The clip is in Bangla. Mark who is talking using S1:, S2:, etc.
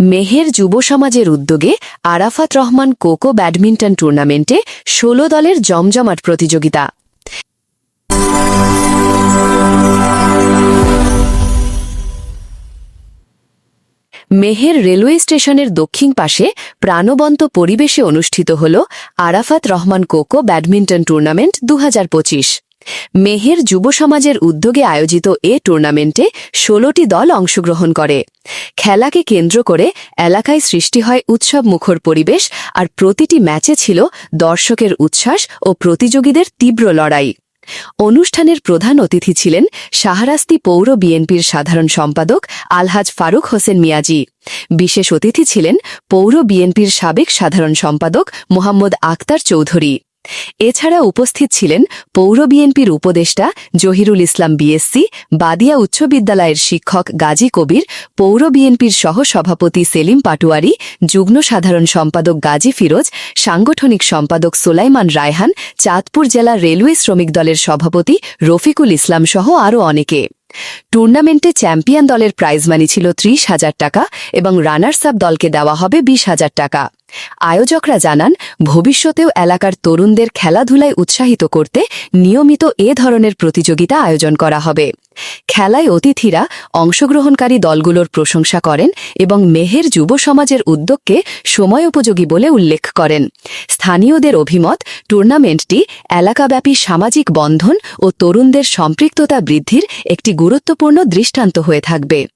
S1: মেহের যুব সমাজের উদ্যোগে আরাফাত রহমান কোকো ব্যাডমিন্টন টুর্নামেন্টে ১৬ দলের জমজমাট প্রতিযোগিতা। মেহের রেলওয়ে স্টেশনের দক্ষিণ পাশে প্রাণবন্ত পরিবেশে অনুষ্ঠিত হল Arafat Rahman cocoa badminton tournament ২০২৫। Meher যুব সমাজের উদ্যোগে আয়োজিত এ টুর্নামেন্টে ১৬টি দল অংশগ্রহণ করে। খেলাকে কেন্দ্র করে এলাকায় সৃষ্টি হয় উৎসবমুখর পরিবেশ, আর প্রতিটি ম্যাচে ছিল দর্শকের উচ্ছ্বাস ও প্রতিযোগীদের তীব্র লড়াই। অনুষ্ঠানের প্রধান অতিথি ছিলেন শাহরাস্তি পৌর বিএনপির সাধারণ সম্পাদক আলহাজ ফারুক হোসেন মিয়াজি। বিশেষ অতিথি ছিলেন পৌর বিএনপির সাবেক সাধারণ সম্পাদক মোহাম্মদ আক্তার চৌধুরী। এছাড়া উপস্থিত ছিলেন পৌর বিএনপির উপদেষ্টা জহিরুল ইসলাম বিএসসি, বাদিয়া উচ্চ বিদ্যালয়ের শিক্ষক গাজী কবির, পৌর বিএনপির সহ-সভাপতি সেলিম পাটোয়ারি, যুগ্ম সাধারণ সম্পাদক গাজী ফিরোজ, সাংগঠনিক সম্পাদক সোলাইমান রায়হান, চাঁদপুর জেলা রেলওয়ে শ্রমিক দলের সভাপতি রফিকুল ইসলাম সহ আরও অনেকে। টুর্নামেন্টে চ্যাম্পিয়ন দলের প্রাইজ মানি ছিল ৩০,০০০ টাকা এবং রানার্স আপ দলকে দেওয়া হবে ২০,০০০ টাকা। আয়োজকরা জানান, ভবিষ্যতেও এলাকার তরুণদের খেলাধুলায় উৎসাহিত করতে নিয়মিত এ ধরনের প্রতিযোগিতা আয়োজন করা হবে। খেলায় অতিথিরা অংশগ্রহণকারী দলগুলোর প্রশংসা করেন এবং মেহের যুব সমাজের উদ্যোগকে সময়োপযোগী বলে উল্লেখ করেন। স্থানীয়দের অভিমত, টুর্নামেন্টটি এলাকাব্যাপী সামাজিক বন্ধন ও তরুণদের সম্পৃক্ততা বৃদ্ধির একটি গুরুত্বপূর্ণ দৃষ্টান্ত হয়ে থাকবে।